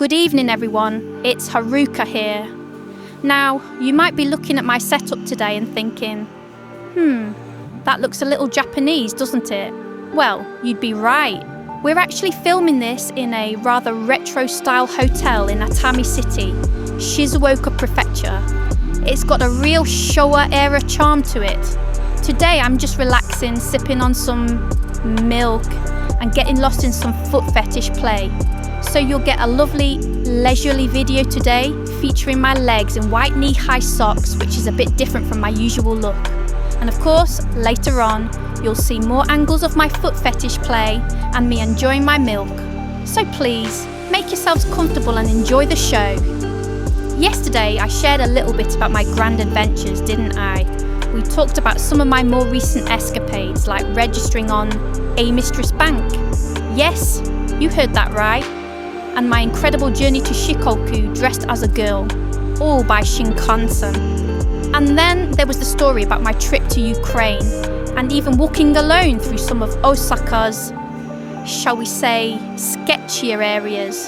Good evening everyone, it's Haruka here. Now, you might be looking at my setup today and thinking, that looks a little Japanese, doesn't it? Well, you'd be right. We're actually filming this in a rather retro-style hotel in Atami City, Shizuoka Prefecture. It's got a real Showa-era charm to it. Today I'm just relaxing, sipping on some milk and getting lost in some foot fetish play. So you'll get a lovely, leisurely video today featuring my legs in white knee-high socks, which is a bit different from my usual look. And of course, later on, you'll see more angles of my foot fetish play and me enjoying my milk. So please, make yourselves comfortable and enjoy the show. Yesterday, I shared a little bit about my grand adventures, didn't I? We talked about some of my more recent escapades, like registering on A Mistress Bank. Yes, you heard that right. And my incredible journey to Shikoku dressed as a girl, all by Shinkansen. And then there was the story about my trip to Ukraine, and even walking alone through some of Osaka's, shall we say, sketchier areas.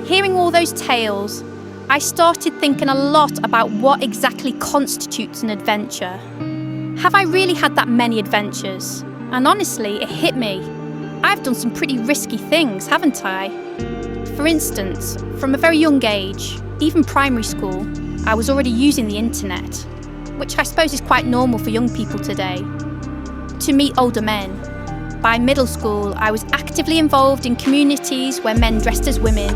Hearing all those tales, I started thinking a lot about what exactly constitutes an adventure. Have I really had that many adventures? And honestly, it hit me. I've done some pretty risky things, haven't I? For instance, from a very young age, even primary school, I was already using the internet, which I suppose is quite normal for young people today, to meet older men. By middle school, I was actively involved in communities where men dressed as women,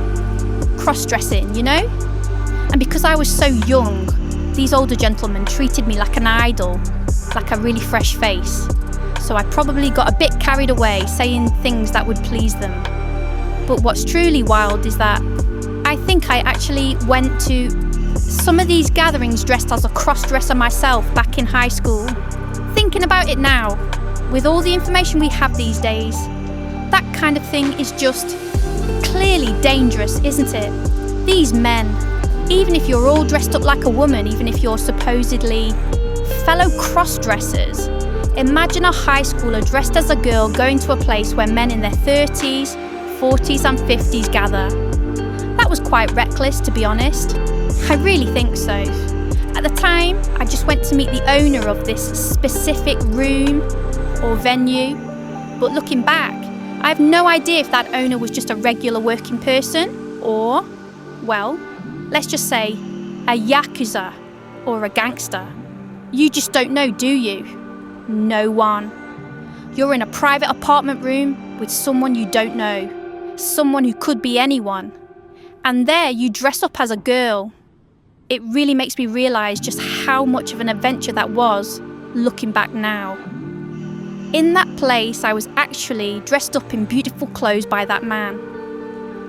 cross-dressing, you know? And because I was so young, these older gentlemen treated me like an idol, like a really fresh face. So I probably got a bit carried away saying things that would please them. But what's truly wild is that I think I actually went to some of these gatherings dressed as a cross-dresser myself back in high school. Thinking about it now, with all the information we have these days, that kind of thing is just clearly dangerous, isn't it? These men, even if you're all dressed up like a woman, even if you're supposedly fellow cross-dressers, imagine a high schooler dressed as a girl going to a place where men in their 30s, 40s and 50s gather. That was quite reckless, to be honest. I really think so. At the time, I just went to meet the owner of this specific room or venue, but looking back, I have no idea if that owner was just a regular working person or, well, let's just say a yakuza or a gangster. You just don't know, do you? No one. You're in a private apartment room with someone you don't know, someone who could be anyone, and there you dress up as a girl. It really makes me realise just how much of an adventure that was, looking back now. In that place, I was actually dressed up in beautiful clothes by that man,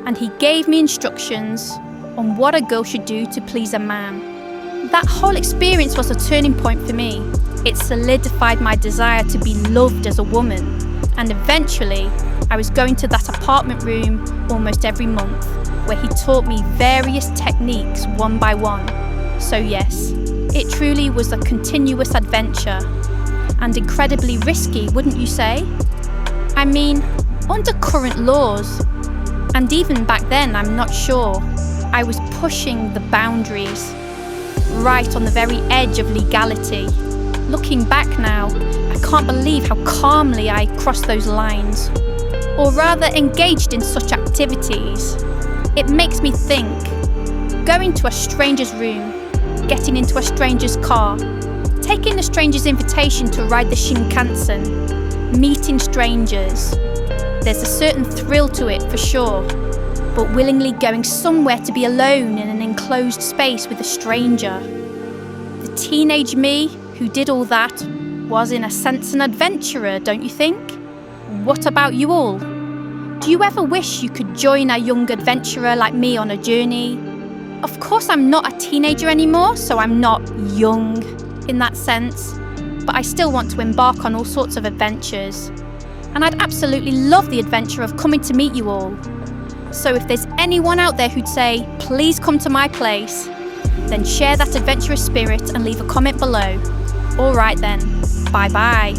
and he gave me instructions on what a girl should do to please a man. That whole experience was a turning point for me. It solidified my desire to be loved as a woman, and eventually I was going to that apartment room almost every month, where he taught me various techniques one by one. So yes, it truly was a continuous adventure, and incredibly risky, wouldn't you say? I mean, under current laws, and even back then I'm not sure, I was pushing the boundaries, right on the very edge of legality. Looking back now, I can't believe how calmly I crossed those lines, or rather engaged in such activities. It makes me think, going to a stranger's room, getting into a stranger's car, taking a stranger's invitation to ride the Shinkansen, meeting strangers. There's a certain thrill to it for sure, but willingly going somewhere to be alone in an enclosed space with a stranger. The teenage me who did all that was in a sense an adventurer, don't you think? What about you all? Do you ever wish you could join a young adventurer like me on a journey? Of course I'm not a teenager anymore, so I'm not young in that sense, but I still want to embark on all sorts of adventures. And I'd absolutely love the adventure of coming to meet you all. So if there's anyone out there who'd say, please come to my place, then share that adventurous spirit and leave a comment below. All right then, bye bye.